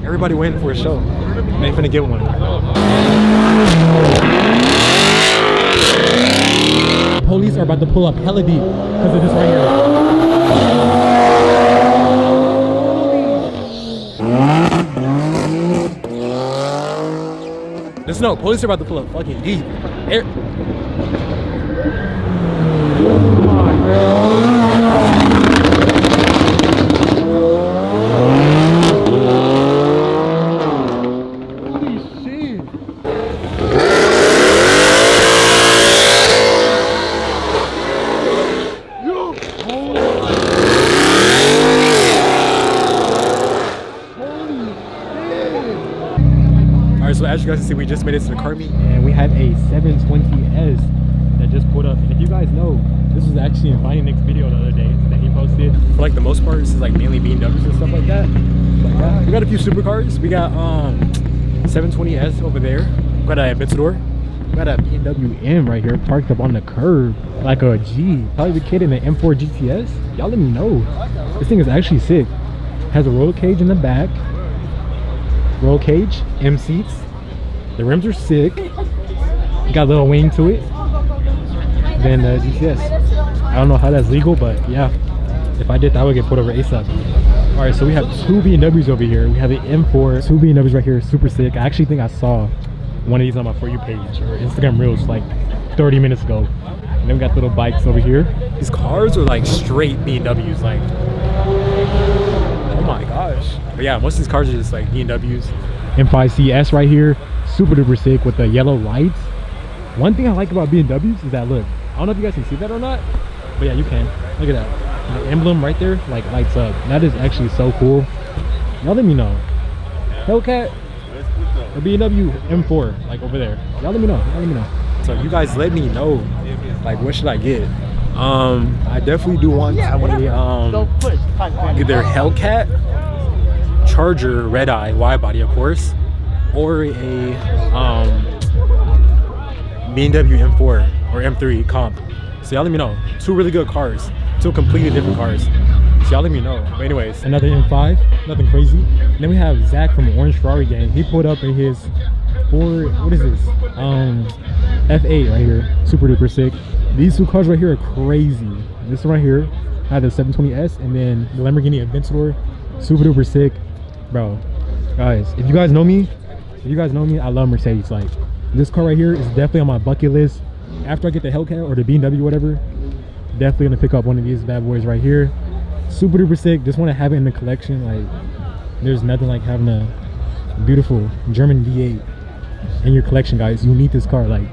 Everybody waiting for a show. They finna get one. Police are about to pull up hella deep because of this right here. Just no, police are about to pull up fucking deep. So as you guys can see, we just made it to the car meet and we have a 720S that just pulled up. And if you guys know, this was actually in Finding Nick's video the other day that he posted. For like the most part, this is like mainly BMWs and stuff like that. But yeah, we got a few supercars. We got 720S over there. We got a Aventador. We got a BMW M right here parked up on the curb like a G. Probably the kid in the M4 GTS. Y'all let me know. This thing is actually sick. Has a roll cage in the back. Roll cage, M seats. The rims are sick. Got a little wing to it. Then the GTS. I don't know how that's legal, but yeah. If I did that, I would get pulled over ASAP. Alright, so we have two BMWs over here. We have the M4, two BMWs right here, super sick. I actually think I saw one of these on my For You page or Instagram Reels like 30 minutes ago. And then we got little bikes over here. These cars are like straight BMWs, like, oh my gosh. But yeah, most of these cars are just like BMWs. M5CS right here, super duper sick with the yellow lights. One thing I like about BMWs is that, look, I don't know if you guys can see that or not, but yeah, you can. Look at that. The emblem right there, like, lights up. That is actually so cool. Y'all let me know. Hellcat or BMW M4, like over there. Y'all let me know. Y'all let me know. So you guys let me know, like, what should I get? I definitely do want either Hellcat, Charger, Red Eye, wide body of course, or a BMW M4 or M3 comp. So y'all let me know. Two really good cars, two completely different cars. So y'all let me know. But anyways, another M5, nothing crazy. And then we have Zach from Orange Ferrari Gang. He pulled up in his Ford, what is this? F8 right here, super duper sick. These two cars right here are crazy. This one right here, I have the 720S, and then the Lamborghini Aventador, super duper sick. Bro, guys, if you guys know me, I love Mercedes. Like, this car right here is definitely on my bucket list. After I get the Hellcat or the BMW, whatever, definitely gonna pick up one of these bad boys right here. Super duper sick. Just want to have it in the collection. Like, there's nothing like having a beautiful German V8 in your collection, guys. You need this car. Like,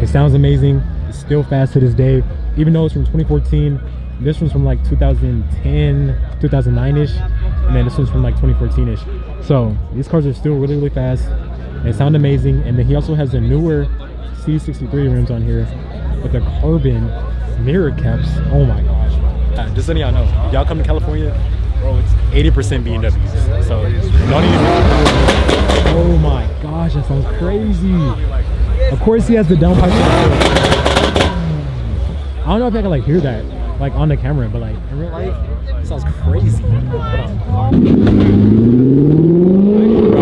it sounds amazing. It's still fast to this day, even though it's from 2014. This one's from like 2010, 2009-ish, and then this one's from like 2014-ish. So these cars are still really, really fast. They sound amazing. And then he also has the newer C63 rims on here with the carbon mirror caps. Oh my gosh. Just letting y'all know, if y'all come to California, bro, it's 80% BMWs. So don't even. Oh my gosh, that sounds crazy. Of course he has the downpipe. I don't know if I can like hear that like on the camera, but like in real life, it sounds crazy. Bro,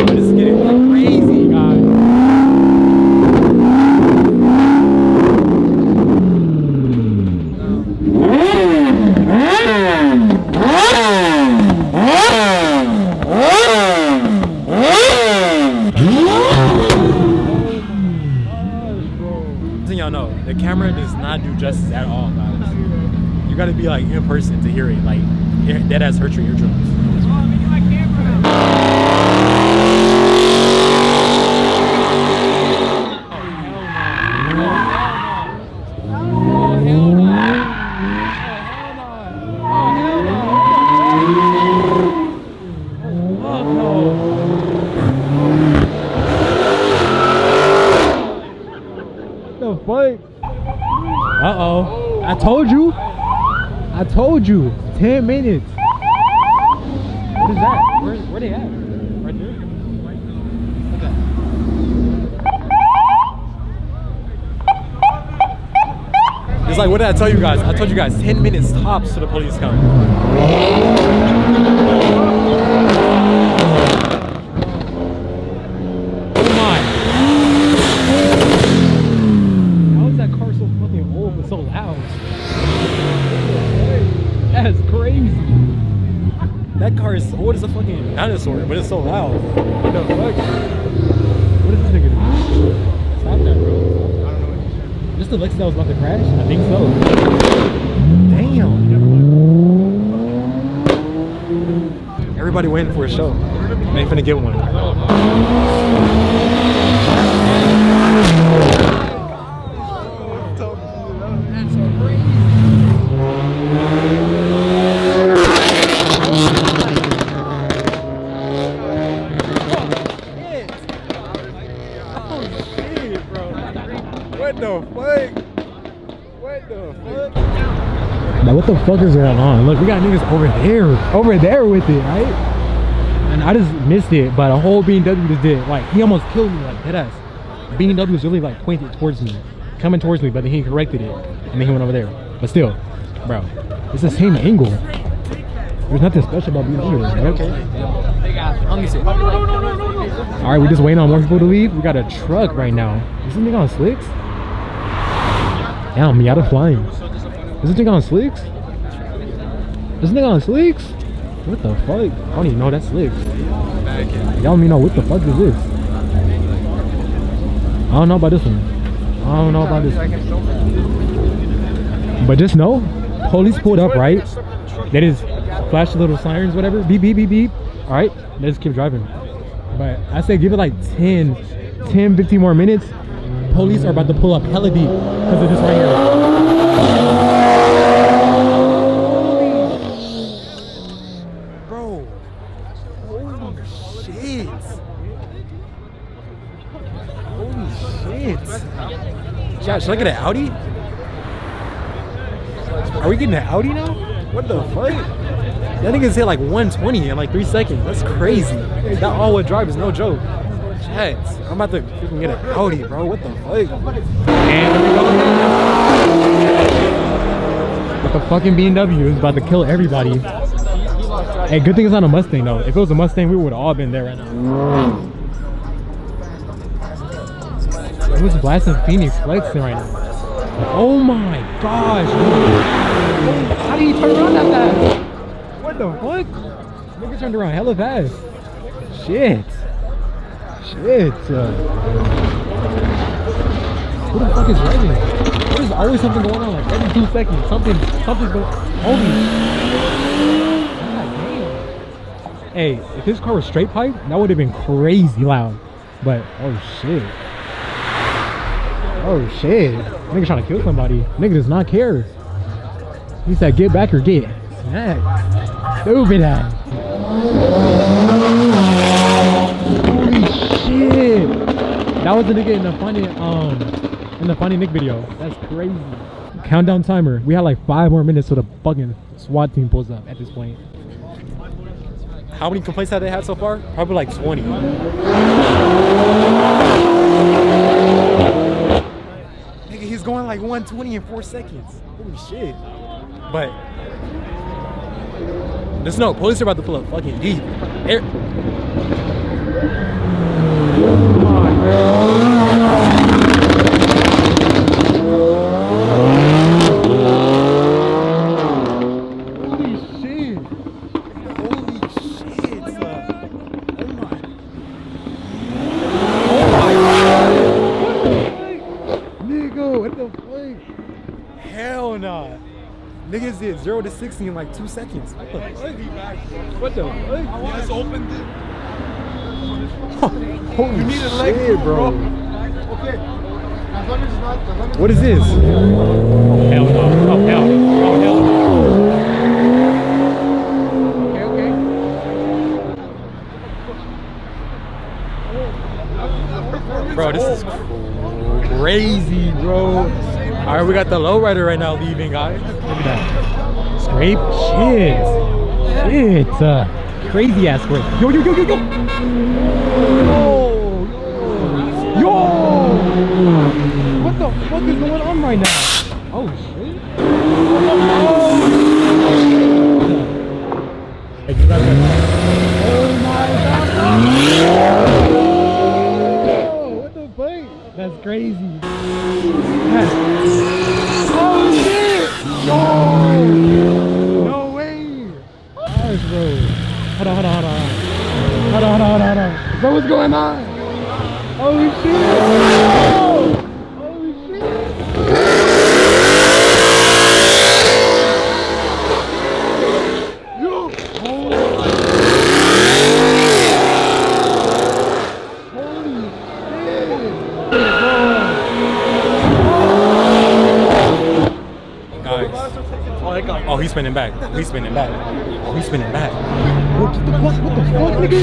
this is getting crazy, guys. Y'all know the camera does not do justice at all, guys. You gotta be like in person to hear it. Like, that has hurt your eardrums. Uh-oh. I told you. 10 minutes. What is that? Where they at? Right there? Okay. It's like, what did I tell you guys? I told you guys 10 minutes tops till the police come. fucking dinosaur, but it's so loud. What the fuck? What is this nigga doing? Stop that, bro. I don't know what he's doing. This the Lexus that was about to crash? I think so. Damn. Everybody waiting for a show. They ain't finna get one. Now what the fuck is going on? Look, we got niggas over there with it, right? And I just missed it, but a whole BMW just did. Like, he almost killed me, like, deadass. BMW was really, like, pointed towards me, coming towards me, but then he corrected it, and then he went over there. But still, bro, it's the same angle. There's nothing special about BMW, right? Okay. All right, we just waiting on more people to leave. We got a truck right now. Is this nigga on slicks? Damn, Miata flying. Is this nigga on slicks? This nigga on slicks? What the fuck? I don't even know that's slicks. Y'all don't even know what the fuck is this. I don't know about this one. I don't know about this one. But just know, police pulled up, right? They just flashed little sirens, whatever. Beep, beep, beep, beep. All right, let's keep driving. But I say give it like 10, 15 more minutes. Police are about to pull up hella deep because of this right here. Bro, holy shit. Holy shit. Josh, should I get an Audi? Are we getting an Audi now? What the fuck? That nigga's hit like 120 in like 3 seconds. That's crazy. That all-wheel drive is no joke. Jets. I'm about to freaking get an Audi, bro. What the fuck? And here we go. But the fucking BMW is about to kill everybody. Hey, good thing it's not a Mustang though. If it was a Mustang, we would have all been there right now. Who's blasting Phoenix flexing right now? Oh my gosh. How did he turn around that fast? What the fuck? Nigga turned around hella fast. Shit. Shit. Who the fuck is driving? There's always something going on, like every 2 seconds. Something's going. Holy. God damn. Hey, if this car was straight pipe, that would have been crazy loud. But oh shit. Oh shit. Nigga trying to kill somebody. Nigga does not care. He said get back or get smacked. Stupid ass. Holy shit. That was the nigga in the funny Nick video. That's crazy. Countdown timer. We had like 5 more minutes so the fucking SWAT team pulls up at this point. How many complaints have they had so far? Probably like 20. Nigga, he's going like 120 in 4 seconds. Holy shit. But just know, police are about to pull up fucking deep. Here. Holy shit. Holy shit. Oh my god. Nigga, what the fuck? Hell nah. Niggas did 0 to 60 in like 2 seconds. What the fuck? What the fuck? I just opened it. Holy you need a leg shit, bro. Okay. As long as it's not, what is this? Oh hell no. Oh hell no. Oh hell no. Okay. Bro, this is crazy, bro. Alright, we got the lowrider right now leaving, guys. Look at that. Scrape. Shit. Crazy ass scrape. Yo. Yo! What the fuck is going on right now? Oh shit. Oh my god. What the fuck? That's crazy. Oh shit! No way! Gosh, bro. Hold on. Hold on. Bro, what's going on? Holy shit! Holy shit! Yo! Holy shit! Guys. Oh, he's spinning back. He's spinning back. Oh, he's spinning back. What the fuck? What the fuck, nigga?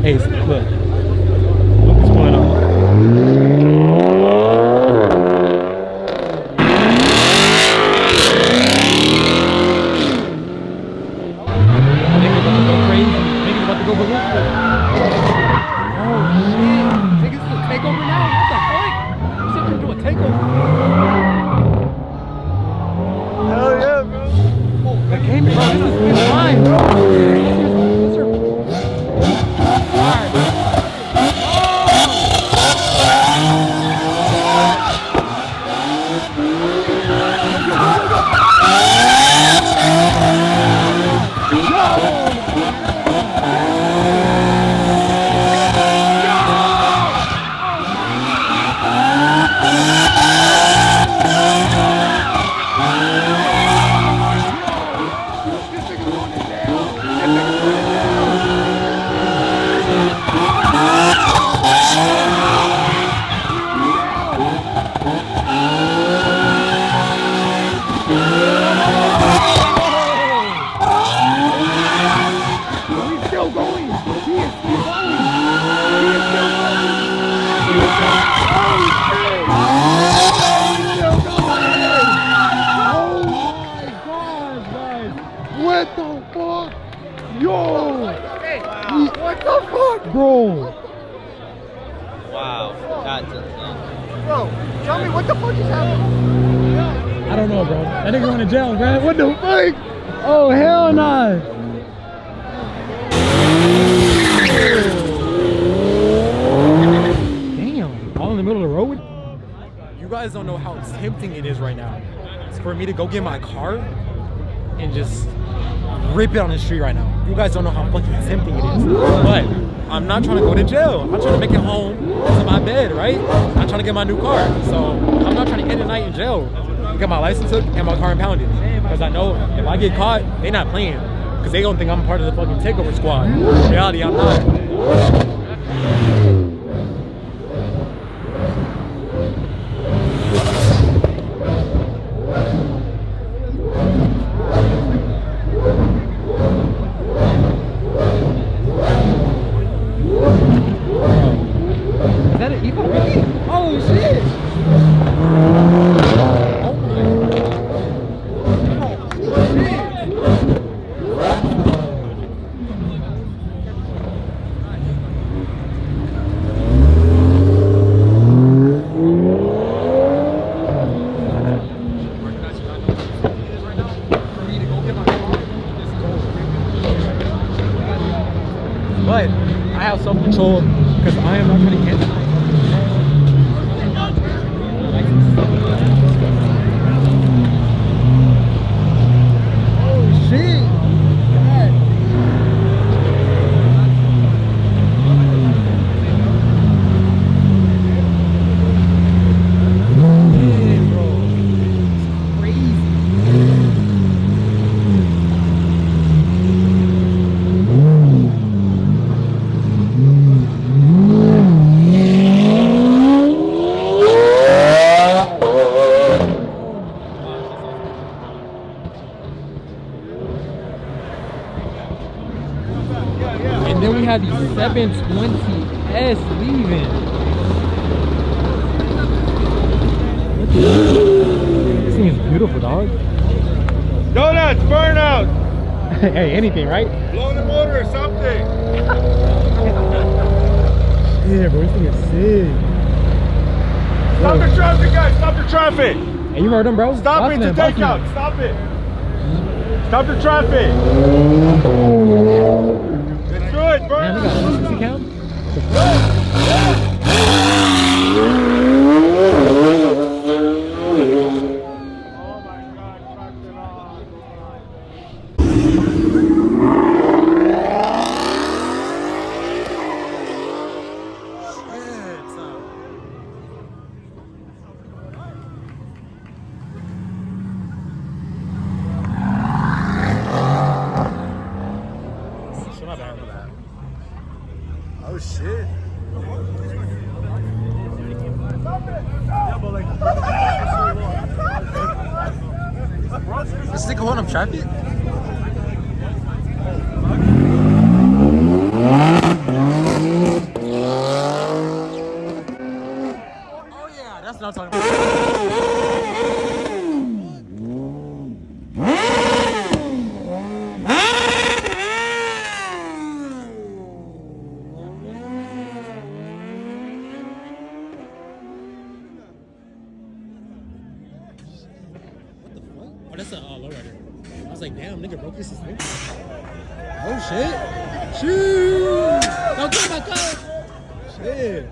Hey, look. Look what's going on. Niggas about to go crazy. Niggas about to go ballistic. Oh shit. Niggas is a takeover now? What the fuck? You said you're doing a takeover. Hell yeah, bro. Oh, that came in, bro. This is fine, bro. What the fuck? Yo! What the fuck? Bro! Wow, that's insane. Bro, tell me what the fuck is happening? I don't know, bro. That nigga going to jail, man. What the fuck? Oh, hell nah. Damn. All in the middle of the road? You guys don't know how tempting it is right now. It's for me to go get my car and just rip it on the street right now. You guys don't know how fucking tempting it is. But I'm not trying to go to jail. I'm trying to make it home to my bed, right? I'm trying to get my new car. So I'm not trying to end the night in jail. Get my license took and my car impounded. Because I know if I get caught, they're not playing. Because they don't think I'm part of the fucking takeover squad. In reality, I'm not. But I have self-control because I am not going to get it. Oh shit! And then we have the 720S leaving. This thing is beautiful, dog. Donuts, burnout! Hey, anything, right? Blow the motor or something! Yeah, bro, this thing is sick. Stop the traffic, guys! Stop the traffic! Hey, you heard them, bro? Stop it to take out! Stop it! Stop the traffic! Let's do it, burn! Man, we got 160 count? Oh my god, fucked it off. Let's take a hold of traffic. Oh yeah, that's what I'm talking about. Oh, that's a lowrider. I was like, damn, nigga broke his suspension. Oh shit. Shoot! Don't get my car! Shit.